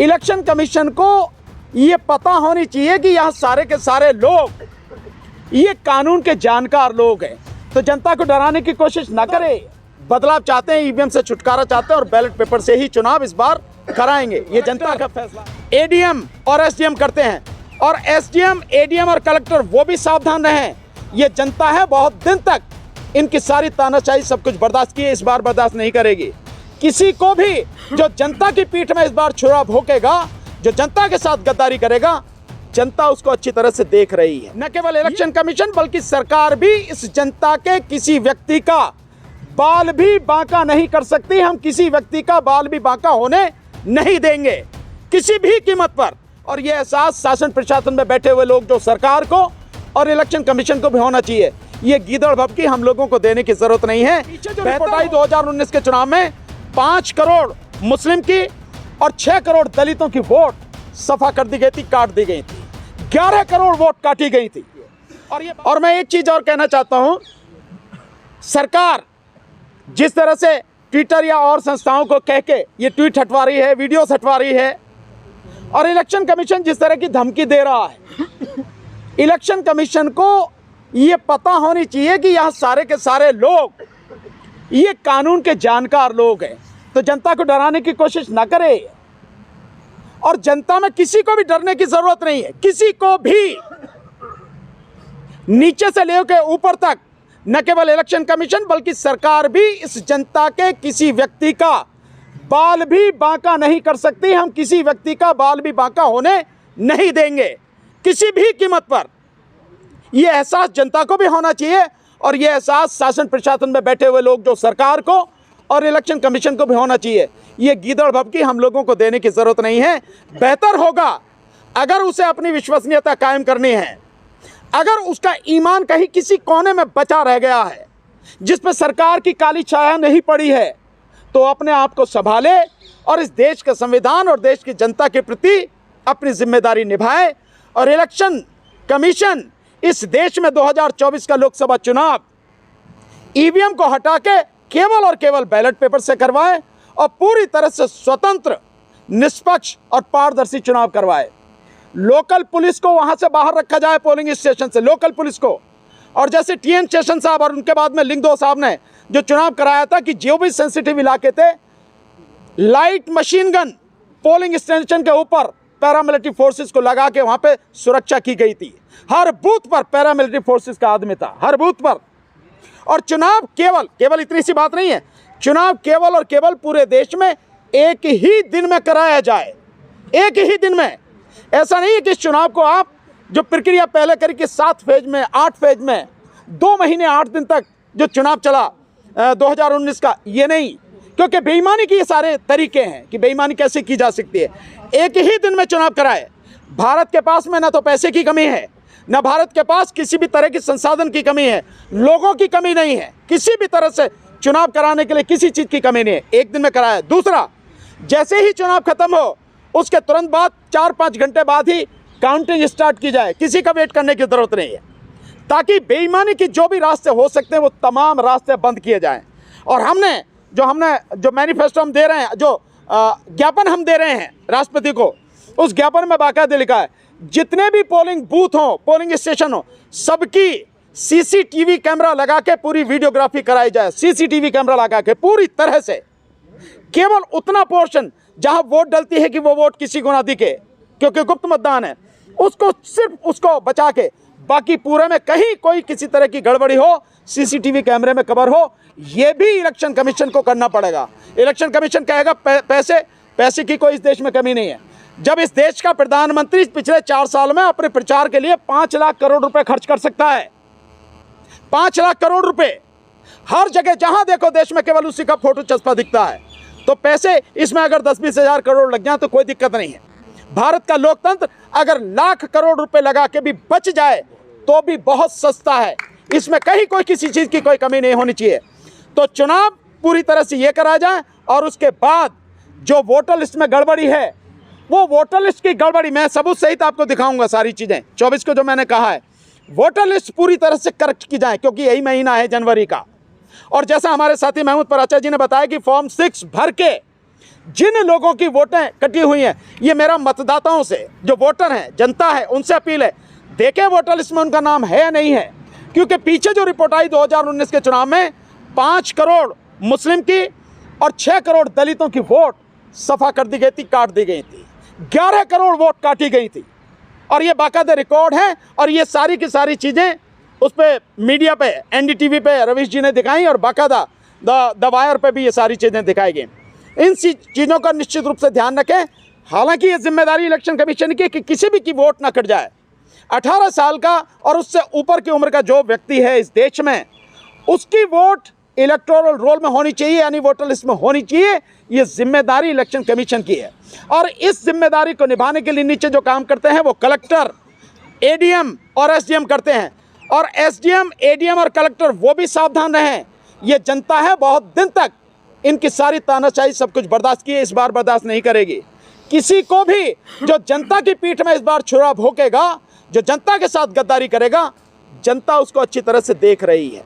Election commission को ये पता होनी चाहिए कि यहाँ सारे के सारे लोग ये कानून के जानकार लोग हैं, तो जनता को डराने की कोशिश ना करे। बदलाव चाहते हैं, ईवीएम से छुटकारा चाहते हैं और बैलेट पेपर से ही चुनाव इस बार कराएंगे, ये जनता का फैसला। एडीएम और एसडीएम करते हैं, और एसडीएम, एडीएम और कलेक्टर वो भी सावधान रहें। ये जनता है, बहुत दिन तक इनकी सारी तानाशाही सब कुछ बर्दाश्त की है, इस बार बर्दाश्त नहीं करेगी। किसी को भी जो जनता की पीठ में इस बार छुरा भोंकेगा, जो जनता के साथ गद्दारी करेगा, जनता उसको अच्छी तरह से देख रही है। न केवल इलेक्शन कमीशन बल्कि सरकार भी इस जनता के किसी व्यक्ति का बाल भी बांका नहीं कर सकती। हम किसी व्यक्ति का बाल भी बांका होने नहीं देंगे किसी भी कीमत पर। और यह एहसास शासन प्रशासन में बैठे हुए लोग, जो सरकार को और इलेक्शन कमीशन को भी होना चाहिए। ये गीदड़ भभकी हम लोगों को देने की जरूरत नहीं है। रिपोर्ट आई 2019 के चुनाव में 5 करोड़ मुस्लिम की और 6 करोड़ दलितों की वोट सफा कर दी गई थी, काट दी गई थी। 11 करोड़ वोट काटी गई थी। और मैं एक चीज और कहना चाहता हूं, सरकार जिस तरह से ट्विटर या और संस्थाओं को कह के ये ट्वीट हटवा रही है, वीडियोस हटवा रही है, और इलेक्शन कमीशन जिस तरह की धमकी दे रहा है, इलेक्शन कमीशन को ये पता होनी चाहिए कि यहाँ सारे के सारे लोग ये कानून के जानकार लोग हैं, तो जनता को डराने की कोशिश ना करे। और जनता में किसी को भी डरने की जरूरत नहीं है, किसी को भी, नीचे से लेकर ऊपर तक। न केवल इलेक्शन कमीशन बल्कि सरकार भी इस जनता के किसी व्यक्ति का बाल भी बांका नहीं कर सकती। हम किसी व्यक्ति का बाल भी बांका होने नहीं देंगे किसी भी कीमत पर। यह एहसास जनता को भी होना चाहिए, और यह एहसास शासन प्रशासन में बैठे हुए लोग, जो सरकार को और इलेक्शन कमीशन को भी होना चाहिए। ये गीदड़ भभकी हम लोगों को देने की जरूरत नहीं है। बेहतर होगा अगर उसे अपनी विश्वसनीयता कायम करनी है, अगर उसका ईमान कहीं किसी कोने में बचा रह गया है जिस पर सरकार की काली छाया नहीं पड़ी है, तो अपने आप को संभाले और इस देश के संविधान और देश की जनता के प्रति अपनी जिम्मेदारी निभाए। और इलेक्शन कमीशन इस देश में 2024 का लोकसभा चुनाव ईवीएम को हटा के केवल और केवल बैलेट पेपर से करवाए और पूरी तरह से स्वतंत्र, निष्पक्ष और पारदर्शी चुनाव करवाए। लोकल पुलिस को वहां से बाहर रखा जाए, पोलिंग स्टेशन से लोकल पुलिस को। और जैसे टीएन शेषन साहब और उनके बाद में लिंगदो साहब ने जो चुनाव कराया था कि जो भी सेंसिटिव इलाके थे, light machine gun polling station के ऊपर पैरामिलिट्री फोर्सेस को लगा के वहां पे सुरक्षा की गई थी। हर बूथ पर पैरामिलिट्री फोर्सेस का आदमी था, हर बूथ पर। और चुनाव केवल इतनी सी बात नहीं है, चुनाव केवल और केवल पूरे देश में एक ही दिन में कराया जाए, एक ही दिन में। ऐसा नहीं है कि इस चुनाव को आप जो प्रक्रिया पहले करी कि 7 फेज में, 8 फेज में, 2 महीने 8 दिन तक जो चुनाव चला 2019 का, ये नहीं। क्योंकि बेईमानी के ये सारे तरीके हैं कि बेईमानी कैसे की जा सकती है। एक ही दिन में चुनाव कराए। भारत के पास में ना तो पैसे की कमी है, ना भारत के पास किसी भी तरह की संसाधन की कमी है, लोगों की कमी नहीं है, किसी भी तरह से चुनाव कराने के लिए किसी चीज़ की कमी नहीं है। एक दिन में कराया। दूसरा, जैसे ही चुनाव खत्म हो उसके तुरंत बाद 4-5 घंटे बाद ही काउंटिंग स्टार्ट की जाए, किसी का वेट करने की जरूरत नहीं है, ताकि बेईमानी की जो भी रास्ते हो सकते हैं वो तमाम रास्ते बंद किए जाएं। और हमने जो मैनिफेस्टो हम दे रहे हैं, जो ज्ञापन हम दे रहे हैं राष्ट्रपति को, उस ज्ञापन में बाकायदे लिखा है जितने भी पोलिंग बूथ हो, पोलिंग स्टेशन हो, सबकी सीसीटीवी कैमरा लगा के पूरी वीडियोग्राफी कराई जाए। सीसीटीवी कैमरा लगा के पूरी तरह से, केवल उतना पोर्शन जहां वोट डलती है कि वो वोट किसी को ना दिखे, क्योंकि गुप्त मतदान है, उसको सिर्फ उसको बचा के, बाकी पूरे में कहीं कोई किसी तरह की गड़बड़ी हो, सीसीटीवी कैमरे में कवर हो, ये भी इलेक्शन कमीशन को करना पड़ेगा। इलेक्शन कमीशन कहेगा पैसे की कोई इस देश में कमी नहीं है। जब इस देश का प्रधानमंत्री पिछले 4 साल में अपने प्रचार के लिए 5 लाख करोड़ रुपए खर्च कर सकता है, 5 लाख करोड़ रुपए, हर जगह जहां देखो देश में केवल उसी का फोटो चस्पा दिखता है, तो पैसे इसमें अगर 10-20 हजार करोड़ लग जाए तो कोई दिक्कत नहीं है। भारत का लोकतंत्र अगर लाख करोड़ रुपए लगा के भी बच जाए तो भी बहुत सस्ता है, इसमें कहीं कोई किसी चीज की कोई कमी नहीं होनी चाहिए। तो चुनाव पूरी तरह से ये करा जाए, और उसके बाद जो वोटर लिस्ट में गड़बड़ी है, वो वोटर लिस्ट की गड़बड़ी मैं सबूत सहित आपको दिखाऊंगा। सारी चीजें 24 को जो मैंने कहा है, वोटर लिस्ट पूरी तरह से करेक्ट की जाए, क्योंकि यही महीना है जनवरी का। और जैसा हमारे साथी महमूद पराचा जी ने बताया कि फॉर्म 6 भर के जिन लोगों की वोटें कटी हुई हैं, ये मेरा मतदाताओं से, जो वोटर हैं, जनता है, उनसे अपील है, देखें वोटर लिस्ट में उनका नाम है या नहीं है। क्योंकि पीछे जो रिपोर्ट आई 2019 के चुनाव में 5 करोड़ मुस्लिम की और 6 करोड़ दलितों की वोट सफा कर दी गई थी, काट दी गई थी। 11 करोड़ वोट काटी गई थी और ये बाकायदा रिकॉर्ड है। और ये सारी की सारी चीज़ें उस पर मीडिया पे, NDTV पे रवीश जी ने दिखाई और बाकायदा द वायर पे भी ये सारी चीज़ें दिखाई गई। इन चीज़ों का निश्चित रूप से ध्यान रखें। हालांकि ये जिम्मेदारी इलेक्शन कमीशन की कि किसी भी की वोट ना कट जाए। 18 साल का और उससे ऊपर की उम्र का जो व्यक्ति है इस देश में, उसकी वोट इलेक्टोरल रोल में होनी चाहिए, यानी वोटर लिस्ट में होनी चाहिए। ये जिम्मेदारी इलेक्शन कमीशन की है और इस जिम्मेदारी को निभाने के लिए नीचे जो काम करते हैं वो कलेक्टर, ADM और SDM करते हैं। और SDM, ADM और कलेक्टर वो भी सावधान रहें। ये जनता है, बहुत दिन तक इनकी सारी तानाशाही सब कुछ बर्दाश्त की है, इस बार बर्दाश्त नहीं करेगी। किसी को भी जो जनता की पीठ में इस बार छुरा भोंकेगा, जो जनता के साथ गद्दारी करेगा, जनता उसको अच्छी तरह से देख रही है।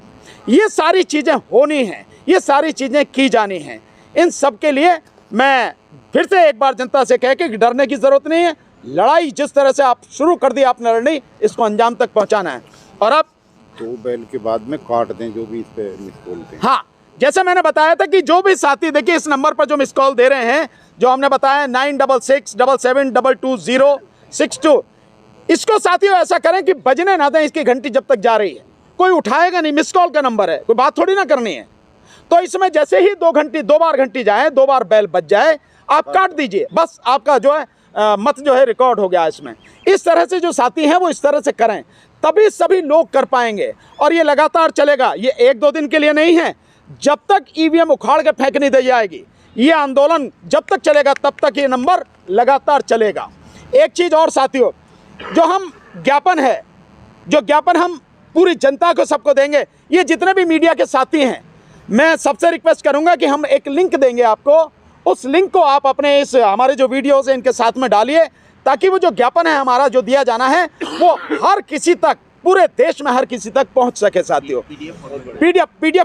ये सारी चीज़ें होनी हैं, ये सारी चीज़ें की जानी हैं। इन सब के लिए मैं फिर से एक बार जनता से कह के कि डरने की ज़रूरत नहीं है। लड़ाई जिस तरह से आप शुरू कर दी आपने लड़नी, इसको अंजाम तक पहुंचाना है। और अब 2 बैल के बाद में काट दें जो भी इस पे मिस कॉल थे। हाँ, जैसे मैंने बताया था कि जो भी साथी, देखिए इस नंबर पर जो मिस कॉल दे रहे हैं, जो हमने बताया 9667726262, इसको साथियों ऐसा करें कि बजने ना दें इसकी घंटी जब तक जा रही है। कोई उठाएगा नहीं, मिस कॉल का नंबर है, कोई बात थोड़ी ना करनी है। तो इसमें जैसे ही 2 बार घंटी जाए, 2 बार बैल बज जाए, आप काट दीजिए। बस आपका जो है मत जो है रिकॉर्ड हो गया इसमें। इस तरह से जो साथी हैं वो इस तरह से करें, तभी सभी लोग कर पाएंगे। और ये लगातार चलेगा, ये 1-2 दिन के लिए नहीं है। जब तक EVM उखाड़ के फेंक नहीं दी जाएगी, ये आंदोलन जब तक चलेगा तब तक ये नंबर लगातार चलेगा। एक चीज़ और साथियों, जो हम ज्ञापन है, जो ज्ञापन हम पूरी जनता को सबको देंगे, ये जितने भी मीडिया के साथी हैं, मैं सबसे रिक्वेस्ट करूंगा कि हम एक लिंक देंगे आपको। उस लिंक को आप अपने इस हमारे जो वीडियोज़ हैं इनके साथ में डालिए, ताकि वो जो ज्ञापन है हमारा जो दिया जाना है वो हर किसी तक, पूरे देश में हर किसी तक पहुंच सके साथियों। PDF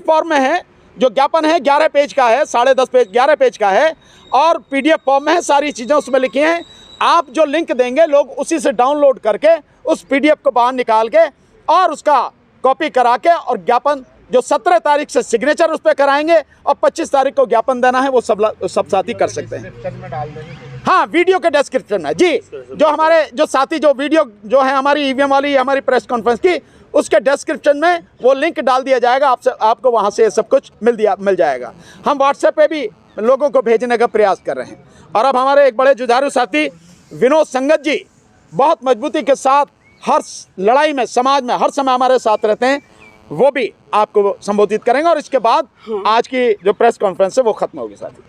फॉर्म में है, जो ज्ञापन है 11 पेज का है, 10.5 पेज, 11 पेज का है और PDF फॉर्म में है, सारी चीज़ें उसमें लिखी हैं। आप जो लिंक देंगे लोग उसी से डाउनलोड करके उस PDF को बाहर निकाल के और उसका कॉपी करा के, और ज्ञापन जो 17 तारीख से सिग्नेचर उस पर कराएंगे और 25 तारीख को ज्ञापन देना है, वो सब साथी कर सकते हैं। हाँ, वीडियो के डिस्क्रिप्शन में जी, जो हमारे जो साथी जो वीडियो जो है हमारी EVM वाली, हमारी प्रेस कॉन्फ्रेंस की, उसके डिस्क्रिप्शन में वो लिंक डाल दिया जाएगा। आपको वहाँ से सब कुछ मिल जाएगा। हम WhatsApp पे भी लोगों को भेजने का प्रयास कर रहे हैं। और अब हमारे एक बड़े जुझारू साथी विनोद संगत जी बहुत मजबूती के साथ हर लड़ाई में, समाज में हर समय हमारे साथ रहते हैं, वो भी आपको संबोधित करेंगे। और इसके बाद आज की जो प्रेस कॉन्फ्रेंस है वो खत्म होगी साथी।